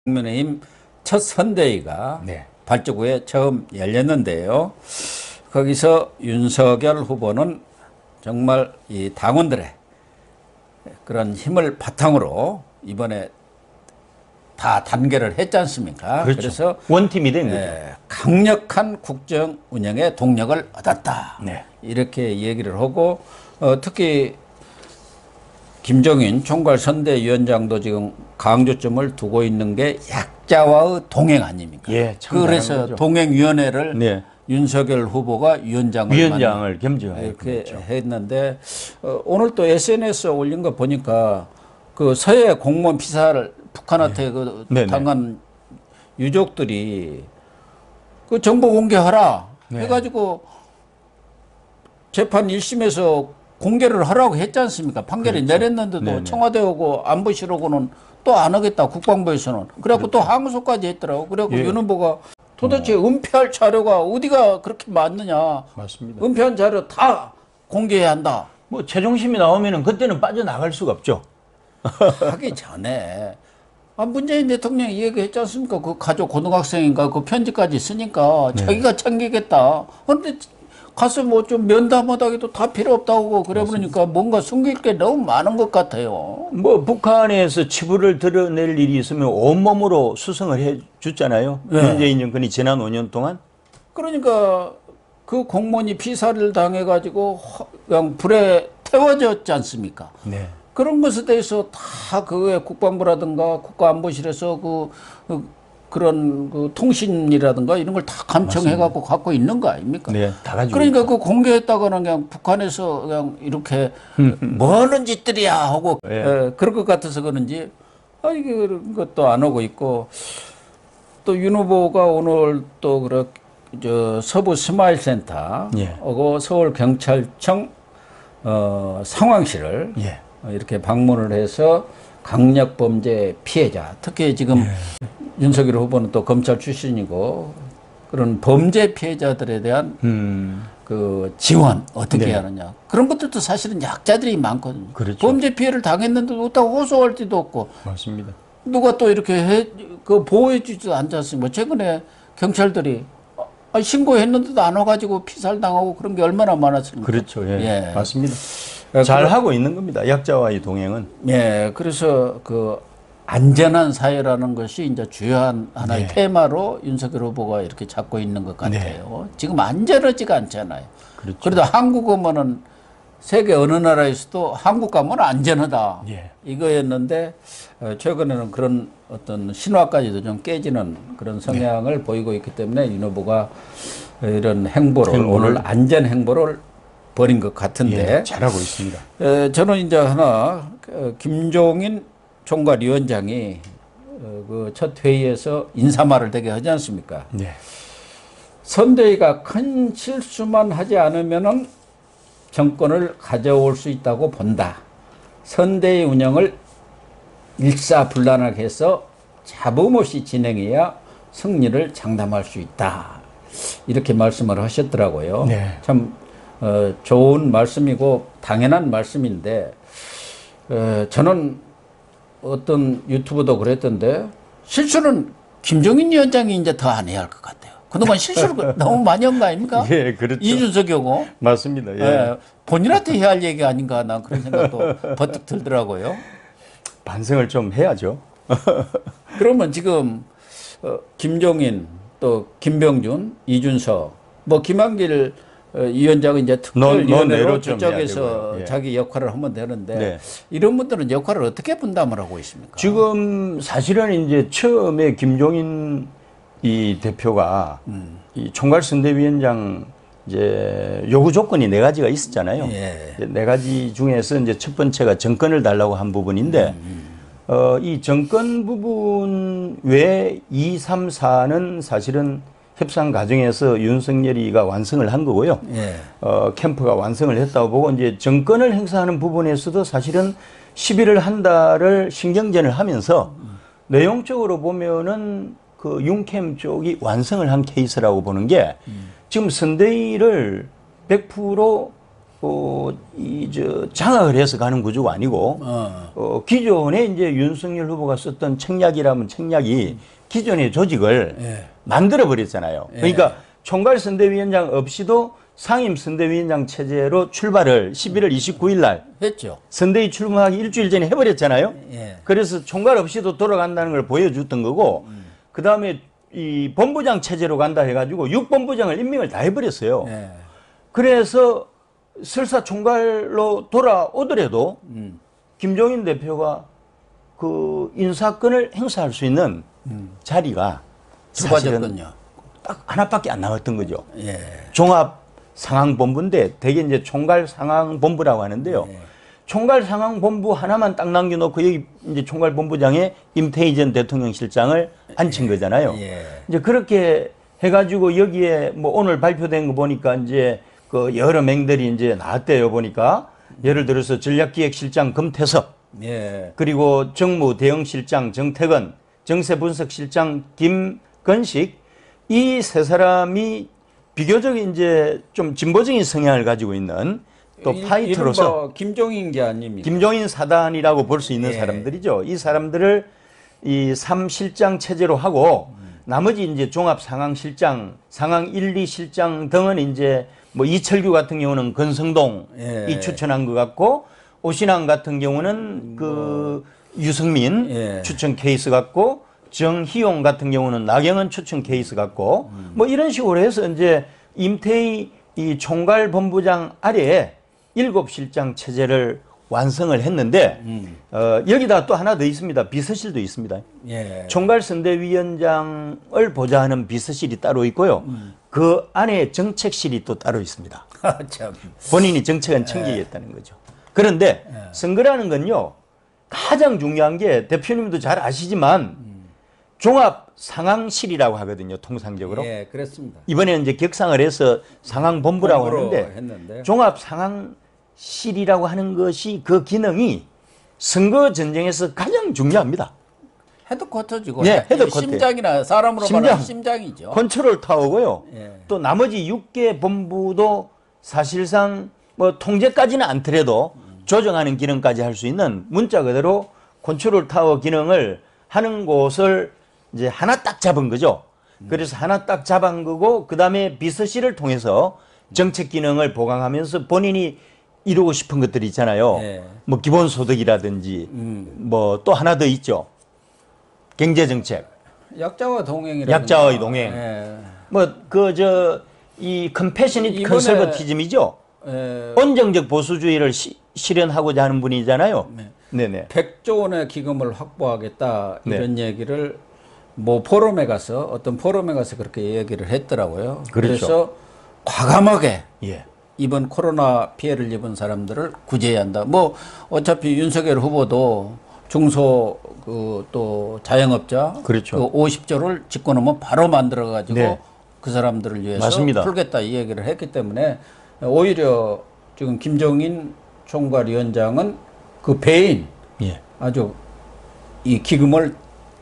국민의힘 첫 선대위가 네. 발족후에 처음 열렸는데요. 거기서 윤석열 후보는 정말 이 당원들의 그런 힘을 바탕으로 이번에 다 단결을 했지 않습니까? 그렇죠. 그래서 원팀이 된 거죠. 강력한 국정 운영의 동력을 얻었다. 네. 이렇게 얘기를 하고 특히 김종인 총괄선대위원장도 지금 강조점을 두고 있는 게 약자와의 동행 아닙니까? 예, 참 그래서 잘한 거죠. 동행위원회를 네. 윤석열 후보가 위원장을 겸직하게 이렇게 됐죠. 했는데 오늘 또 SNS에 올린 거 보니까 그 서해 공무원 피살을 북한한테 그 네네. 당한 유족들이 그 정보 공개하라 해가지고 재판 1심에서 공개를 하라고 했지 않습니까? 판결이 그렇죠. 내렸는데도 네네. 청와대하고 안보실하고는 또 안 하겠다, 국방부에서는. 그래갖고 또 항소까지 했더라고. 그래갖고 윤 후보가 도대체 은폐할 자료가 어디가 그렇게 많느냐. 맞습니다. 은폐한 자료 다 공개해야 한다. 뭐 최종심이 나오면은 그때는 빠져나갈 수가 없죠. 하기 전에 문재인 대통령이 얘기했지 않습니까? 그 가족 고등학생인가 그 편지까지 쓰니까 자기가 챙기겠다. 그런데 가서 뭐 좀 면담하다기도 다 필요 없다고 그래 그러니까 뭔가 숨길 게 너무 많은 것 같아요. 뭐 북한에서 치부를 드러낼 일이 있으면 온몸으로 수성을 해 줬잖아요. 문재인 정권이 지난 5년 동안. 그러니까 그 공무원이 피살을 당해가지고 그냥 불에 태워졌지 않습니까? 네. 그런 것에 대해서 다 그의 국방부라든가 국가안보실에서 그런 그 통신이라든가 이런 걸 다 감청해갖고 갖고 있는 거 아닙니까? 네, 다 가지고. 그러니까 그 공개했다가는 그냥 북한에서 그냥 이렇게 뭐 하는 짓들이야 하고 그럴 것 같아서 그런지 이게 그런 것도 안 오고 있고 또 윤 후보가 오늘 또 저 서부 스마일 센터 하고 서울 경찰청 상황실을 이렇게 방문을 해서 강력 범죄 피해자 특히 지금 윤석열 후보는 또 검찰 출신이고 그런 범죄 피해자들에 대한 그 지원 어떻게 해야 하느냐 그런 것들도 사실은 약자들이 많거든요. 그렇죠. 범죄 피해를 당했는데도 어디다 호소할 데도 없고 맞습니다. 누가 또 이렇게 보호해주지도 않지 않습니까? 최근에 경찰들이 신고했는데도 안 와가지고 피살 당하고 그런 게 얼마나 많았습니까? 그렇죠. 예. 예. 맞습니다. 잘 하고 있는 겁니다. 약자와의 동행은. 예. 그래서 그 안전한 사회라는 것이 이제 주요한 하나의 테마로 윤석열 후보가 이렇게 잡고 있는 것 같아요. 지금 안전하지가 않잖아요. 그렇죠. 그래도 한국 오면은 세계 어느 나라에서도 한국 가면 안전하다. 이거였는데 최근에는 그런 어떤 신화까지도 좀 깨지는 그런 성향을 보이고 있기 때문에 윤 후보가 이런 행보를 오늘 안전 행보를 벌인 것 같은데 잘하고 있습니다. 저는 이제 하나 김종인 총괄위원장이 그 첫 회의에서 인사말을 되게 하지 않습니까? 선대위가 큰 실수만 하지 않으면은 정권을 가져올 수 있다고 본다. 선대위 운영을 일사불란하게 해서 잡음 없이 진행해야 승리를 장담할 수 있다. 이렇게 말씀을 하셨더라고요. 참 좋은 말씀이고 당연한 말씀인데 저는 어떤 유튜브도 그랬던데 실수는 김종인 위원장이 이제 더 안 해야 할 것 같아요. 그동안 실수를 너무 많이 한 거 아닙니까? 그렇죠. 이준석이고. 맞습니다. 본인한테 해야 할 얘기가 아닌가 난 그런 생각도 버뜩 들더라고요. 반성을 좀 해야죠. 그러면 지금 김종인 또 김병준, 이준석 뭐 김한길 위원장은 이제 특별위원회로 저쪽에서 자기 역할을 하면 되는데 이런 분들은 역할을 어떻게 분담을 하고 있습니까? 지금 사실은 이제 처음에 김종인 이 대표가 이 총괄선대위원장 이제 요구 조건이 4가지가 있었잖아요. 4가지 중에서 이제 첫 번째가 정권을 달라고 한 부분인데 이 정권 부분 외에 2, 3, 4는 사실은 협상 과정에서 윤석열이가 완성을 한 거고요. 캠프가 완성을 했다고 보고 이제 정권을 행사하는 부분에서도 사실은 11월 한 달을 신경전을 하면서 내용적으로 보면은 그 윤캠 쪽이 완성을 한 케이스라고 보는 게 지금 선대위를 100% 장악을 해서 가는 구조가 아니고 기존에 이제 윤석열 후보가 썼던 책략이라면 책략이 기존의 조직을 예. 만들어 버렸잖아요. 예. 그러니까 총괄선대위원장 없이도 상임선대위원장 체제로 출발을 11월 29일 날 했죠. 선대위 출범하기 일주일 전에 해버렸잖아요. 예. 그래서 총괄 없이도 돌아간다는 걸 보여줬던 거고 그 다음에 이 본부장 체제로 간다 해가지고 6본부장을 임명을 다 해버렸어요. 예. 그래서 설사 총괄로 돌아오더라도 김종인 대표가 그 인사권을 행사할 수 있는 자리가 사실은 좁아졌군요. 딱 하나밖에 안 남았던 거죠. 예. 종합상황본부인데 대개 이제 총괄상황본부라고 하는데요. 예. 총괄상황본부 하나만 딱 남겨놓고 여기 이제 총괄본부장에 임태희 전 대통령 실장을 앉힌 거잖아요. 예. 이제 그렇게 해가지고 여기에 뭐 오늘 발표된 거 보니까 이제 그 여러 맹들이 이제 나왔대요. 보니까 예를 들어서 전략기획실장 금태섭, 예. 그리고 정무 대응실장 정태근, 정세분석실장 김건식, 이 세 사람이 비교적 이제 좀 진보적인 성향을 가지고 있는 또 파이터로서 김종인 게 아닙니까? 김종인 사단이라고 볼 수 있는 예. 사람들이죠. 이 사람들을 이 3실장 체제로 하고 나머지 이제 종합상황실장, 상황 1, 2실장 등은 이제 뭐 이철규 같은 경우는 건성동이 예. 추천한 것 같고 오신환 같은 경우는 그 유승민 예. 추천 케이스 같고 정희용 같은 경우는 나경원 추천 케이스 같고 뭐 이런 식으로 해서 이제 임태희 이 총괄본부장 아래에 7실장 체제를 완성을 했는데 여기다 또 하나 더 있습니다. 비서실도 있습니다. 예. 총괄선대위원장을 보좌하는 비서실이 따로 있고요. 그 안에 정책실이 또 따로 있습니다. 참. 본인이 정책은 챙기겠다는 거죠. 그런데 선거라는 건요. 가장 중요한 게 대표님도 잘 아시지만 종합상황실이라고 하거든요. 통상적으로. 예, 그렇습니다. 이번에 이제 격상을 해서 상황본부라고 하는데 했는데요. 종합상황실이라고 하는 것이 그 기능이 선거 전쟁에서 가장 중요합니다. 헤드쿼터지고 네, 헤드쿼터. 심장이나 사람으로 말하면 심장이죠. 컨트롤 타워고요. 예. 또 나머지 6개 본부도 사실상 뭐 통제까지는 않더라도 조정하는 기능까지 할 수 있는 문자 그대로 컨트롤 타워 기능을 하는 곳을 이제 하나 딱 잡은 거죠. 그래서 하나 딱 잡은 거고 그다음에 비서실을 통해서 정책 기능을 보강하면서 본인이 이루고 싶은 것들이 있잖아요. 예. 뭐 기본소득이라든지 뭐 또 하나 더 있죠. 경제정책. 약자와 동행이라든가. 약자와의 동행. 예. 뭐 그 이 컴패셔닛 이번에- 컨서버티즘이죠. 예. 온정적 보수주의를 실현하고자 하는 분이잖아요. 네네. 100조 원의 기금을 확보하겠다 네. 이런 얘기를 뭐 포럼에 가서 어떤 포럼에 가서 그렇게 얘기를 했더라고요. 그렇죠. 그래서 과감하게 예. 이번 코로나 피해를 입은 사람들을 구제해야 한다. 뭐 어차피 윤석열 후보도 중소 그 또 자영업자 그렇죠. 그 50조를 짓고 놓으면 바로 만들어 가지고 네. 그 사람들을 위해서 맞습니다. 풀겠다 이 얘기를 했기 때문에 오히려 지금 김종인 총괄위원장은 그 배인 예. 아주 이 기금을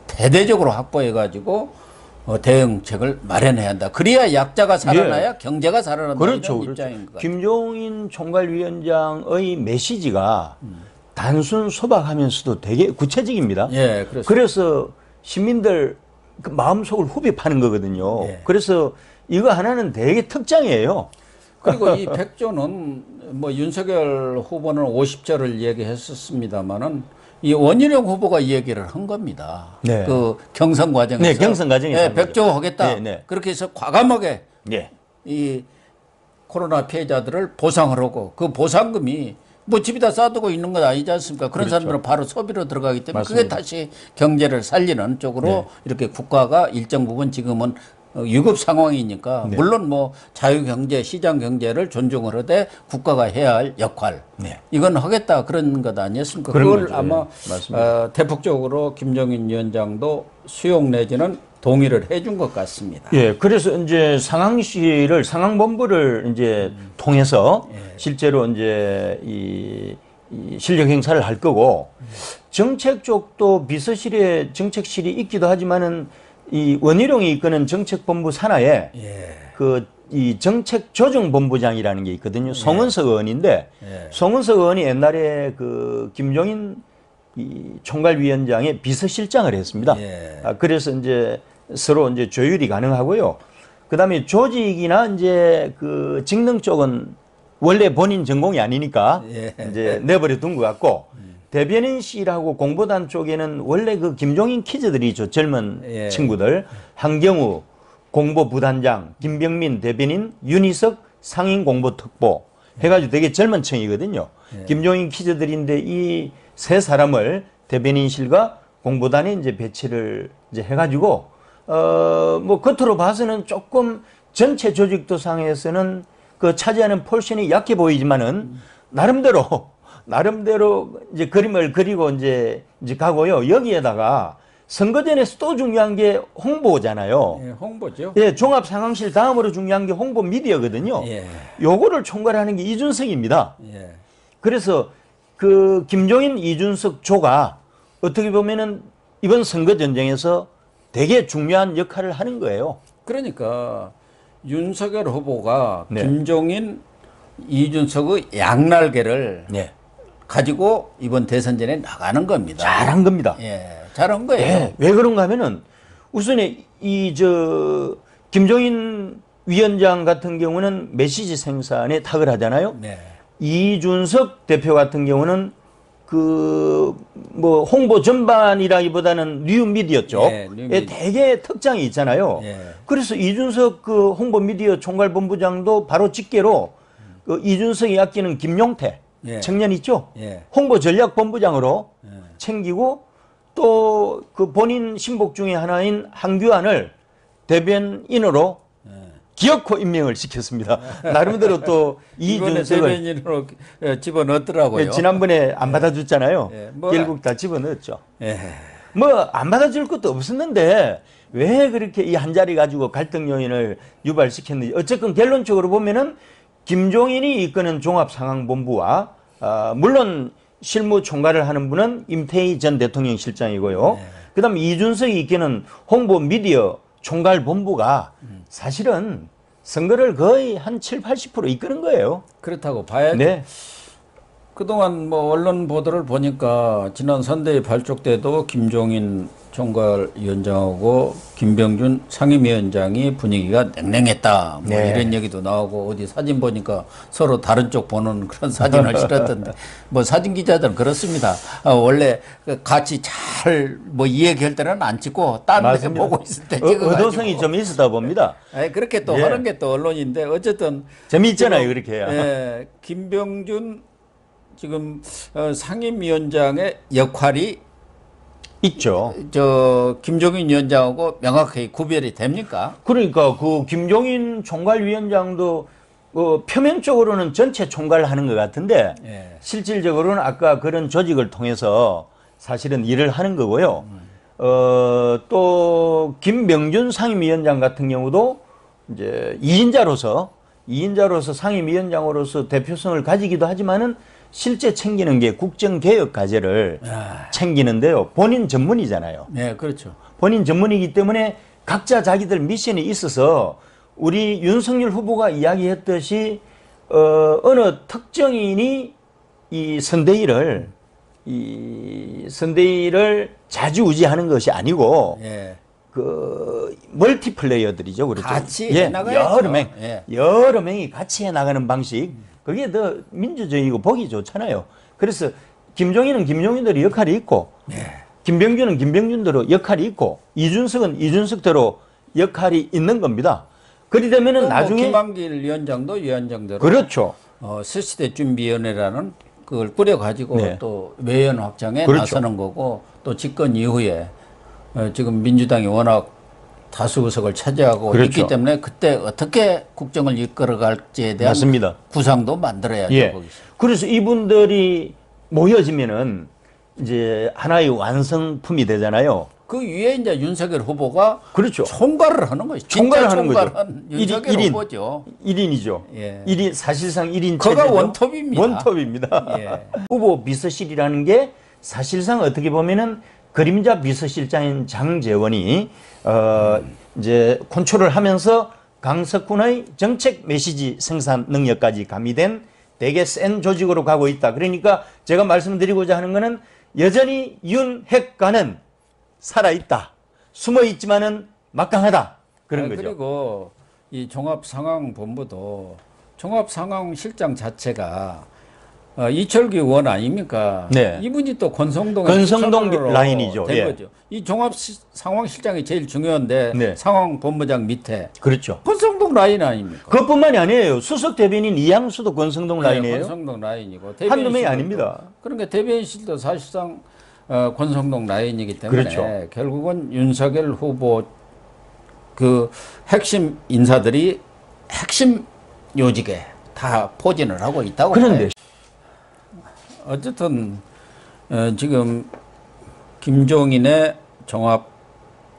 대대적으로 확보해 가지고 대응책을 마련해야 한다. 그래야 약자가 살아나야 경제가 살아난다. 그렇죠. 이런 그렇죠. 입장인 것 같아요. 김종인 총괄위원장의 메시지가 단순 소박하면서도 되게 구체적입니다. 예, 그렇습니다. 그래서 시민들 그 마음속을 후벼파는 거거든요. 예. 그래서 이거 하나는 되게 특장이에요. 그리고 이 100조는 뭐 윤석열 후보는 50조를 얘기했었습니다만은 이 원희룡 후보가 이 얘기를 한 겁니다. 네. 그 경선 과정에서. 네, 경선 과정에서 네, 한 거죠. 100조 하겠다. 네, 네. 그렇게 해서 과감하게 예. 이 코로나 피해자들을 보상을 하고 그 보상금이 뭐 집에다 쌓아두고 있는 건 아니지 않습니까? 그런 그렇죠. 사람들은 바로 소비로 들어가기 때문에 그게 맞습니다. 다시 경제를 살리는 쪽으로 네. 이렇게 국가가 일정 부분 지금은 유급 상황이니까 네. 물론 뭐 자유경제, 시장경제를 존중을 하되 국가가 해야 할 역할 네. 이건 하겠다 그런 것 아니었습니까? 그런 그걸 거죠. 아마 예. 맞습니다. 대폭적으로 김종인 위원장도 수용 내지는 동의를 해준 것 같습니다. 예, 그래서 이제 상황본부를 이제 통해서 실제로 이제 이 실력 행사를 할 거고 정책 쪽도 비서실에 정책실이 있기도 하지만은 이 원희룡이 이끄는 정책본부 산하에 예. 그 이 정책조정본부장이라는 게 있거든요. 송은석 의원인데 송은석 의원이 옛날에 그 김종인 이 총괄위원장의 비서실장을 했습니다. 그래서 이제 서로 이제 조율이 가능하고요. 그다음에 조직이나 이제 그 직능 쪽은 원래 본인 전공이 아니니까 이제 내버려 둔 것 같고 대변인실하고 공보단 쪽에는 원래 그 김종인 키즈들이 있죠. 젊은 친구들. 한경우 공보부단장, 김병민 대변인, 윤희석 상임공보특보 해가지고 되게 젊은 층이거든요. 김종인 키즈들인데 이 세 사람을 대변인실과 공보단에 이제 배치를 이제 해가지고 뭐 겉으로 봐서는 조금 전체 조직도상에서는 그 차지하는 폴션이 약해 보이지만은 나름대로 이제 그림을 그리고 이제 가고요. 여기에다가 선거 전에서 또 중요한 게 홍보잖아요. 홍보죠. 종합상황실 다음으로 중요한 게 홍보 미디어거든요. 요거를 총괄하는 게 이준석입니다. 그래서 그 김종인, 이준석 조가 어떻게 보면은 이번 선거 전쟁에서 되게 중요한 역할을 하는 거예요. 그러니까 윤석열 후보가 김종인, 이준석의 양날개를 가지고 이번 대선전에 나가는 겁니다. 잘한 겁니다. 잘한 거예요. 왜 그런가 하면은 우선에 김종인 위원장 같은 경우는 메시지 생산에 탁월하잖아요. 이준석 대표 같은 경우는 그 뭐 홍보 전반이라기보다는 뉴미디어 쪽에 되게 특장이 있잖아요. 그래서 이준석 그 홍보 미디어 총괄본부장도 바로 직계로 그 이준석이 아끼는 김용태 청년 있죠. 홍보 전략본부장으로 챙기고 또 그 본인 신복 중에 하나인 한규안을 대변인으로 기어코 임명을 시켰습니다. 나름대로 또 이준석을 대변인으로 집어넣었더라고요. 지난번에 안 받아줬잖아요. 결국 다 집어넣었죠. 뭐 안 받아줄 것도 없었는데 왜 그렇게 이 한 자리 가지고 갈등 요인을 유발시켰는지 어쨌건 결론적으로 보면은 김종인이 이끄는 종합상황본부와 물론 실무 총괄을 하는 분은 임태희 전 대통령 실장이고요. 그다음 이준석이 이끄는 홍보 미디어 총괄본부가 사실은 선거를 거의 한 7, 80% 이끄는 거예요. 그렇다고 봐야죠. 그동안 뭐 언론 보도를 보니까 지난 선대위 발족 때도 김종인 총괄위원장하고 김병준 상임위원장이 분위기가 냉랭했다. 뭐 이런 얘기도 나오고 어디 사진 보니까 서로 다른 쪽 보는 그런 사진을 실었던데 뭐 사진 기자들은 그렇습니다. 원래 같이 잘 뭐 이야기할 때는 안 찍고 딴 데 보고 있을 때 찍어. 의도성이 좀 있었다 봅니다. 그렇게 또 하는 게 또 언론인데 어쨌든 재미있잖아요, 그렇게 해야. 김병준 지금 상임위원장의 역할이 있죠. 김종인 위원장하고 명확하게 구별이 됩니까? 그러니까 그 김종인 총괄위원장도 표면적으로는 전체 총괄을 하는 것 같은데 실질적으로는 아까 그런 조직을 통해서 사실은 일을 하는 거고요. 또 김병준 상임위원장 같은 경우도 이제 2인자로서 상임위원장으로서 대표성을 가지기도 하지만은 실제 챙기는 게 국정개혁 과제를 챙기는데요. 본인 전문이잖아요. 그렇죠. 본인 전문이기 때문에 각자 자기들 미션이 있어서 우리 윤석열 후보가 이야기했듯이 어느 특정인이 이 선대위를 자주우지하는 것이 아니고 그 멀티플레이어들이죠. 그렇죠. 같이 해나가야죠. 여러 명이 같이 해나가는 방식. 그게 더 민주적이고 보기 좋잖아요. 그래서 김종인은 김종인대로 역할이 있고 김병준은 김병준대로 역할이 있고 이준석은 이준석대로 역할이 있는 겁니다. 그리 되면은 나중에 김한길 위원장도 위원장대로 그렇죠. 새시대 준비위원회라는 그걸 꾸려가지고 또 외연 확장에 나서는 거고 또 집권 이후에 지금 민주당이 워낙 다수 의석을 차지하고 있기 때문에 그때 어떻게 국정을 이끌어갈지에 대한 구상도 만들어야죠. 거기서. 그래서 이분들이 모여지면은 이제 하나의 완성품이 되잖아요. 그 위에 이제 윤석열 후보가 총괄을 하는 거죠. 총괄을 하는 거죠. 윤석열 후보죠. 1인이죠. 1인, 사실상 1인 그가 원톱입니다. 원톱입니다. 후보 비서실이라는 게 사실상 어떻게 보면은 그림자 비서실장인 장제원이 이제 컨트롤을 하면서 강석훈의 정책 메시지 생산 능력까지 가미된 되게 센 조직으로 가고 있다. 그러니까 제가 말씀드리고자 하는 것은 여전히 윤핵관은 살아있다. 숨어있지만은 막강하다. 그런 거죠. 그리고 이 종합상황본부도 종합상황실장 자체가 이철규 의원 아닙니까? 네. 이분이 또 권성동 라인이죠. 된 예. 거죠. 이 종합상황실장이 제일 중요한데 네. 상황본부장 밑에 그렇죠. 권성동 라인 아닙니까? 그것뿐만이 아니에요. 수석 대변인 이양수도 권성동 라인이에요. 권성동 라인이고 한두 명이 아닙니다. 그러니까 대변인실도 사실상 권성동 라인이기 때문에 그렇죠. 결국은 윤석열 후보 그 핵심 인사들이 핵심 요직에 다 포진을 하고 있다고. 그런데 어쨌든 지금 김종인의 종합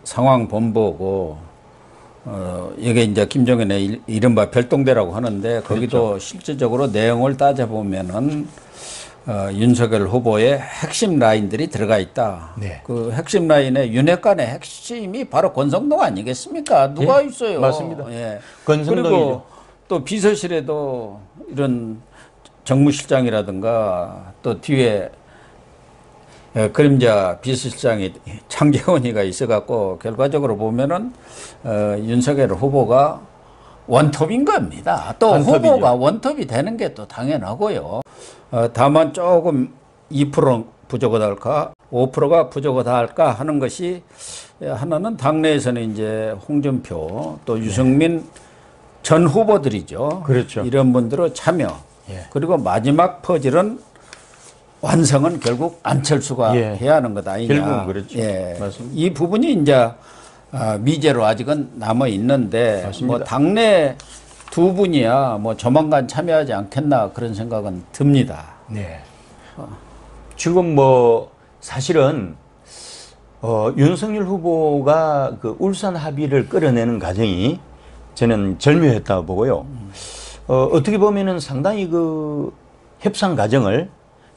상황본부고 이게 이제 김종인의 이른바 별동대라고 하는데 거기도 그렇죠. 실질적으로 내용을 따져보면은 윤석열 후보의 핵심 라인들이 들어가 있다. 네. 그 핵심 라인의 윤핵관의 핵심이 바로 권성동 아니겠습니까? 누가 예, 있어요? 맞습니다. 예. 권성동이죠. 그리고 또 비서실에도 이런 정무실장이라든가 또 뒤에 그림자 비서실장이 장재원이가 있어갖고 결과적으로 보면은 윤석열 후보가 원톱인 겁니다. 또 원톱이죠. 후보가 원톱이 되는 게 또 당연하고요. 다만 조금 2% 부족하다 할까, 5%가 부족하다 할까 하는 것이 하나는 당내에서는 이제 홍준표 또 유승민 전 후보들이죠. 그렇죠. 이런 분들의 참여. 예. 그리고 마지막 퍼즐은 완성은 결국 안철수가 예. 해야 하는 것 아니냐. 결국은 그렇죠. 예. 맞습니다. 이 부분이 이제 미제로 아직은 남아 있는데 맞습니다. 뭐 당내 두 분이야 뭐 조만간 참여하지 않겠나 그런 생각은 듭니다. 네. 지금 뭐 사실은 윤석열 후보가 그 울산 합의를 끌어내는 과정이 저는 절묘했다고 보고요. 어떻게 보면은 상당히 그 협상 과정을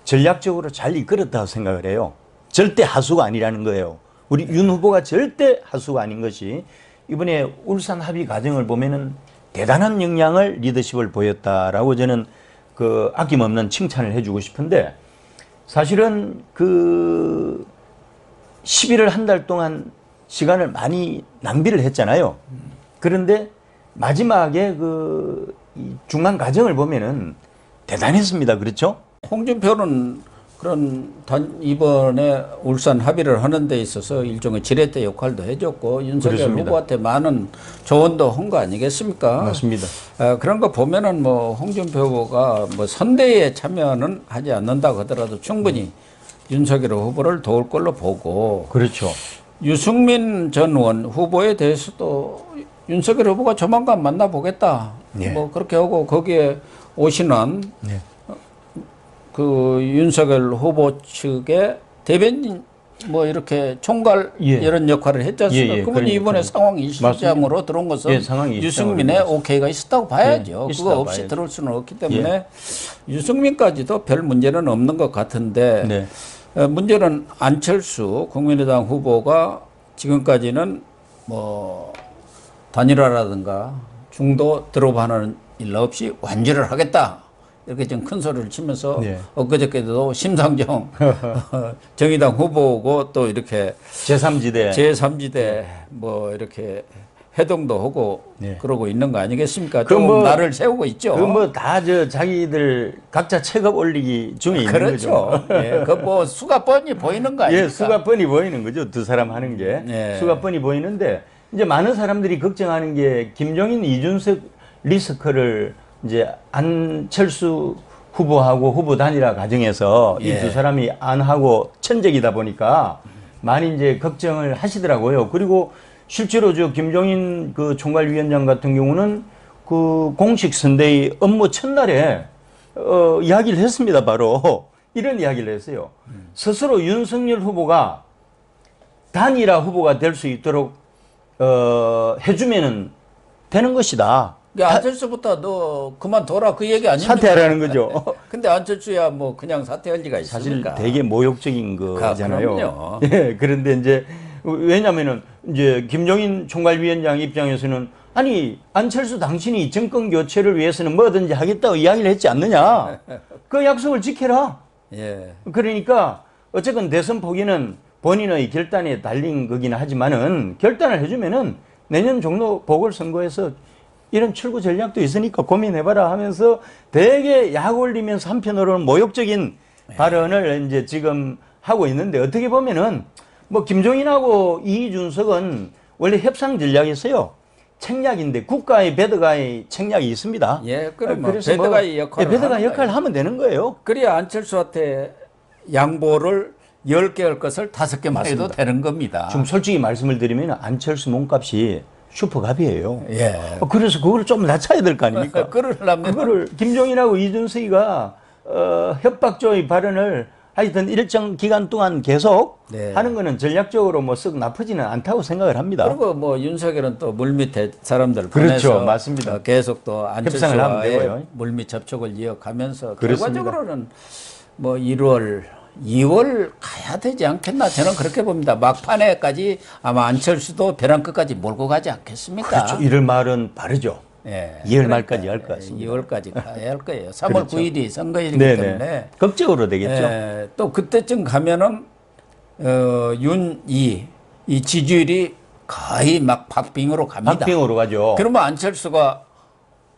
전략적으로 잘 이끌었다고 생각을 해요. 절대 하수가 아니라는 거예요. 우리 윤 후보가 절대 하수가 아닌 것이 이번에 울산 합의 과정을 보면은 대단한 역량을 리더십을 보였다라고 저는 그 아낌없는 칭찬을 해주고 싶은데 사실은 그 11월 한 달 동안 시간을 많이 낭비를 했잖아요. 그런데 마지막에 그 중간 과정을 보면은 대단했습니다. 그렇죠? 홍준표는 그런 이번에 울산 합의를 하는 데 있어서 일종의 지렛대 역할도 해줬고 윤석열 그렇습니다. 후보한테 많은 조언도 한 거 아니겠습니까? 맞습니다. 그런 거 보면은 뭐 홍준표 후보가 뭐 선대에 참여는 하지 않는다고 하더라도 충분히 윤석열 후보를 도울 걸로 보고 그렇죠. 유승민 전 의원 후보에 대해서도 윤석열 후보가 조만간 만나보겠다. 네. 뭐 그렇게 하고 거기에 오신한 네. 그 윤석열 후보 측의 대변인 뭐 이렇게 총괄 예. 이런 역할을 했지 않습니까? 예, 예. 그분이 이번에 상황이실장으로 들어온 것은 예, 상황이실장으로 유승민의 오케이가 있었다고 봐야죠. 예, 그거 없이 봐야죠. 들어올 수는 없기 때문에 유승민까지도 별 문제는 없는 것 같은데 네. 문제는 안철수 국민의당 후보가 지금까지는 뭐 단일화라든가 중도 드롭하는 일 없이 완주를 하겠다. 이렇게 좀 큰 소리를 치면서 네. 엊그저께도 심상정 정의당 후보고 또 이렇게 제3지대. 제3지대 뭐 이렇게 해동도 하고 네. 그러고 있는 거 아니겠습니까? 그 좀 뭐- 나를 세우고 있죠. 그 뭐 다 저 자기들 각자 체급 올리기 중에 있는 그렇죠. 거죠. 예, 그 뭐 수가 뻔히 보이는 거 아닙니까? 예, 수가 뻔히 보이는 거죠. 두 사람 하는 게. 예. 수가 뻔히 보이는데 이제 많은 사람들이 걱정하는 게 김종인, 이준석 리스크를 이제 안철수 후보하고 후보 단일화 과정에서 이 예. 두 사람이 안 하고 천적이다 보니까 많이 이제 걱정을 하시더라고요. 그리고 실제로 저 김종인 그 총괄위원장 같은 경우는 그 공식 선대위 업무 첫날에 이야기를 했습니다. 바로 이런 이야기를 했어요. 스스로 윤석열 후보가 단일화 후보가 될 수 있도록 해주면은 되는 것이다. 그러니까 안철수부터 너 그만둬라 그 얘기 아닙니까? 사퇴하라는 거죠. 근데 안철수야 뭐 그냥 사퇴할 리가 사실 있습니까? 되게 모욕적인 거잖아요. 그럼요. 예, 그런데 이제 왜냐면은 이제 김종인 총괄위원장 입장에서는 아니 안철수 당신이 정권 교체를 위해서는 뭐든지 하겠다고 이야기를 했지 않느냐. 그 약속을 지켜라. 예. 그러니까 어쨌건 대선 포기는 본인의 결단에 달린 거긴 하지만은 결단을 해주면은 내년 종로 보궐선거에서 이런 출구 전략도 있으니까 고민해봐라 하면서 되게 약 올리면서 한편으로는 모욕적인 발언을 이제 지금 하고 있는데 어떻게 보면은 뭐 김종인하고 이준석은 원래 협상 전략이었어요. 책략인데 국가의 배드가의 책략이 있습니다. 예, 그럼 그래서 배드가의 역할을 배드가 하는 역할을 거예요. 하면 되는 거예요. 그래야 안철수한테 양보를 10개 할 것을 5개만 해도 되는 겁니다. 좀 솔직히 말씀을 드리면 안철수 몸값이 슈퍼갑이에요. 예. 그래서 그걸 좀 낮춰야 될 거 아닙니까? 그러려면 그거를 김종인하고 이준석이가 협박조의 발언을 하여튼 일정 기간 동안 계속 네. 하는 거는 전략적으로 뭐 썩 나쁘지는 않다고 생각을 합니다. 그리고 뭐 윤석열은 또 물밑에 사람들 그렇죠. 보내서 맞습니다. 계속 또 협상을 하면 되고요. 안철수와의 물밑 접촉을 이어가면서 그렇습니다. 결과적으로는 뭐 1월, 2월 가야 되지 않겠나 저는 그렇게 봅니다. 막판에까지 아마 안철수도 벼랑 끝까지 몰고 가지 않겠습니까? 그렇죠. 이럴 말은 바르죠. 예. 2월 말까지 할 것 같습니다. 2월까지 가야 할 거예요. 3월 그렇죠. 9일이 선거일이기 네네. 때문에 극적으로 되겠죠. 예, 또 그때쯤 가면은 이 지지율이 거의 막 박빙으로 갑니다. 박빙으로 가죠. 그러면 안철수가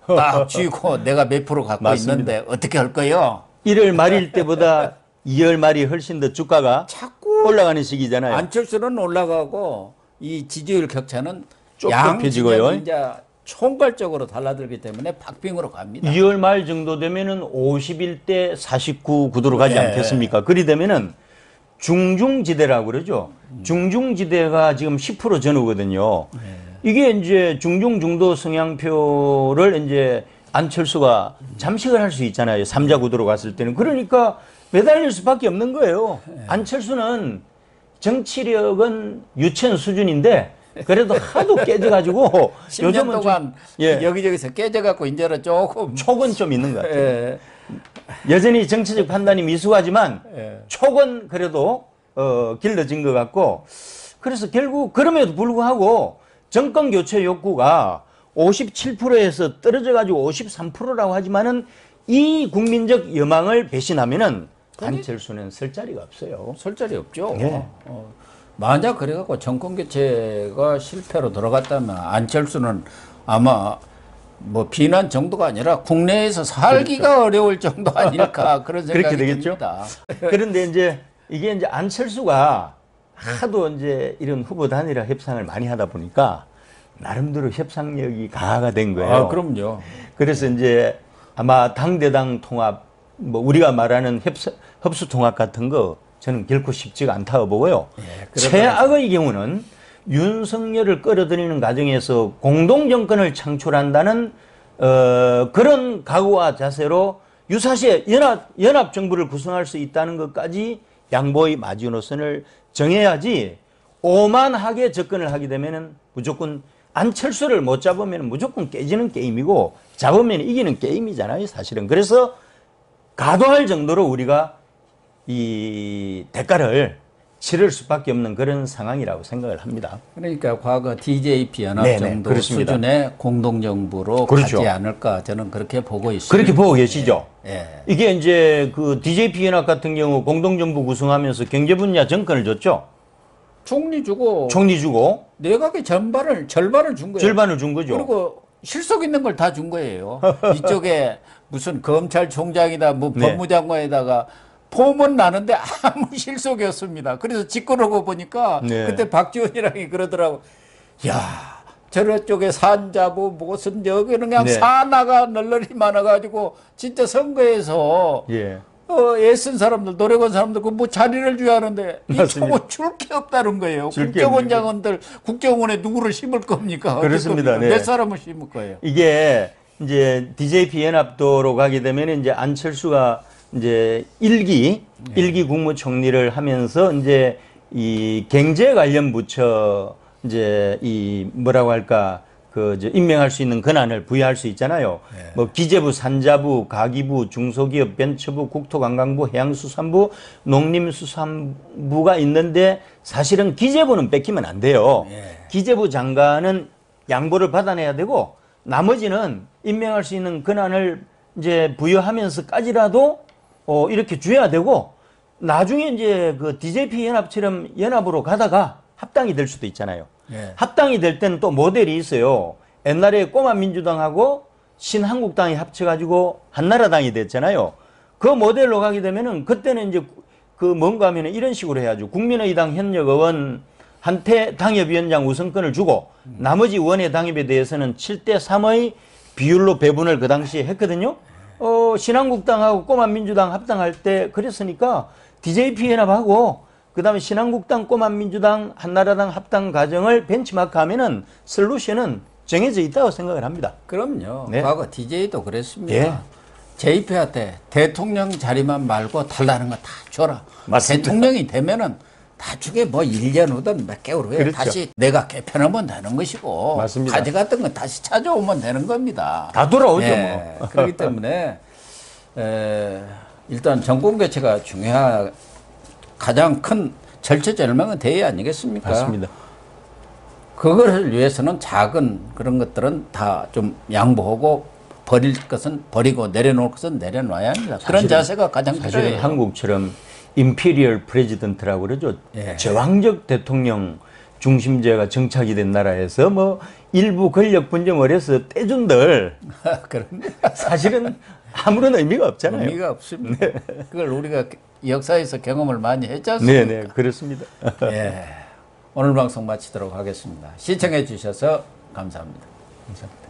딱 쥐고 내가 몇 프로 갖고 맞습니다. 있는데 어떻게 할 거예요? 1월 말일 때보다 2월 말이 훨씬 더 주가가 자꾸 올라가는 시기잖아요. 안철수는 올라가고 이 지지율 격차는 좁혀지고요. 양 이제 총괄적으로 달라들기 때문에 박빙으로 갑니다. 2월 말 정도 되면은 51대 49 구도로 가지 네. 않겠습니까? 그리 되면은 중중지대라고 그러죠. 중중지대가 지금 10% 전후거든요. 이게 이제 중중중도 성향표를 이제 안철수가 잠식을 할 수 있잖아요. 3자 구도로 갔을 때는. 그러니까 매달릴 수밖에 없는 거예요. 안철수는 정치력은 유치원 수준인데 그래도 하도 깨져가지고 10년 동안 예. 여기저기서 깨져갖고 이제는 조금 촉은 좀 있는 것 같아요. 예. 여전히 정치적 판단이 미숙하지만 예. 촉은 그래도 길러진 것 같고 그래서 결국 그럼에도 불구하고 정권 교체 욕구가 57%에서 떨어져가지고 53%라고 하지만은 이 국민적 여망을 배신하면은 안철수는 설 자리가 없어요. 설 자리 없죠. 예. 만약 그래갖고 정권 교체가 실패로 돌아갔다면 안철수는 아마 뭐 비난 정도가 아니라 국내에서 살기가 어려울 정도 아닐까 그런 생각이 그렇게 되겠죠. 듭니다. 그런데 이제 이게 이제 안철수가 하도 이제 이런 후보 단일화 협상을 많이 하다 보니까 나름대로 협상력이 강화가 된 거예요. 아, 그럼요. 그래서 이제 아마 당대당 통합, 뭐 우리가 말하는 흡수 통합 같은 거 저는 결코 쉽지가 않다고 보고요. 예, 최악의 경우는 윤석열을 끌어들이는 과정에서 공동 정권을 창출한다는 그런 각오와 자세로 유사시에 연합 정부를 구성할 수 있다는 것까지 양보의 마지노선을 정해야지 오만하게 접근을 하게 되면은 무조건 안철수를 못 잡으면 무조건 깨지는 게임이고 잡으면 이기는 게임이잖아요, 사실은. 그래서 가도할 정도로 우리가 이 대가를 치를 수밖에 없는 그런 상황이라고 생각을 합니다. 그러니까 과거 DJP 연합 네네, 정도 그렇습니다. 수준의 공동정부로 그렇죠. 가지 않을까 저는 그렇게 보고 있습니다. 그렇게 보고 계시죠? 예. 이게 이제 그 DJP 연합 같은 경우 공동정부 구성하면서 경제 분야 정권을 줬죠. 총리 주고 총리 주고 내각의 절반을 준 거예요. 절반을 준 거죠. 그리고 실속 있는 걸 다 준 거예요. 이쪽에 무슨 검찰총장이다 뭐 네. 법무장관에다가 폼은 나는데 아무 실속이 없습니다. 그래서 짓고르고 보니까 네. 그때 박지원이랑이 그러더라고. 야, 저쪽에 산자부 무슨 여기는 그냥 네. 산하가 널널히 많아가지고 진짜 선거에서 예. 애쓴 사람들, 노력한 사람들, 그 뭐 자리를 줘야 하는데, 맞습니다. 줄 게 없다는 거예요. 줄게 국정원장들, 국정원에 누구를 심을 겁니까? 어쩔 그렇습니다. 겁니까? 네. 몇 사람을 심을 거예요? 이게 이제 DJP 연합도로 가게 되면 이제 안철수가 이제 일기 국무총리를 하면서 이제 이 경제 관련 부처 이제 이 뭐라고 할까 그 이제 임명할 수 있는 권한을 부여할 수 있잖아요. 네. 뭐 기재부, 산자부, 가기부, 중소기업, 벤처부, 국토관광부, 해양수산부, 농림수산부가 있는데 사실은 기재부는 뺏기면 안 돼요. 네. 기재부 장관은 양보를 받아내야 되고 나머지는 임명할 수 있는 권한을 이제 부여하면서까지라도 이렇게 줘야 되고 나중에 이제 그 DJP 연합처럼 연합으로 가다가 합당이 될 수도 있잖아요. 예. 합당이 될 때는 또 모델이 있어요. 옛날에 꼬마 민주당하고 신한국당이 합쳐가지고 한나라당이 됐잖아요. 그 모델로 가게 되면은 그때는 이제 그 뭔가 하면은 이런 식으로 해야죠. 국민의당 현역 의원한테 당협위원장 우선권을 주고 나머지 의원의 당협에 대해서는 7대3의 비율로 배분을 그 당시에 했거든요. 신한국당하고 꼬마 민주당 합당할 때 그랬으니까 DJP 연합하고 그다음에 신한국당, 꼬마 민주당, 한나라당 합당 과정을 벤치마크 하면은 솔루션은 정해져 있다고 생각을 합니다. 그럼요. 네. 과거 DJ도 그랬습니다. 예. JP한테 대통령 자리만 말고 달라는 거 다 줘라. 맞습니다. 대통령이 되면은 나중에 뭐 1년 후든 몇 개월 후에 그렇죠. 다시 내가 개편하면 되는 것이고 맞습니다. 가져갔던 건 다시 찾아오면 되는 겁니다. 다 돌아오죠, 예. 뭐. 그렇기 때문에 일단 정권 교체가 가장 큰 절체절명은 대의 아니겠습니까? 맞습니다. 그것을 위해서는 작은 그런 것들은 다 좀 양보하고 버릴 것은 버리고 내려놓을 것은 내려놔야 합니다. 그런 자세가 가장 사실은 필요해요. 한국처럼 임피리얼 프레지던트라고 그러죠. 예. 제왕적 대통령 중심제가 정착이 된 나라에서 뭐 일부 권력 분점을 해서 떼준들 그런 사실은 아무런 의미가 없잖아요. 의미가 없습니다. 그걸 우리가 역사에서 경험을 많이 했지 않습니까? 네네 그렇습니다. 예. 오늘 방송 마치도록 하겠습니다. 시청해 주셔서 감사합니다. 감사합니다.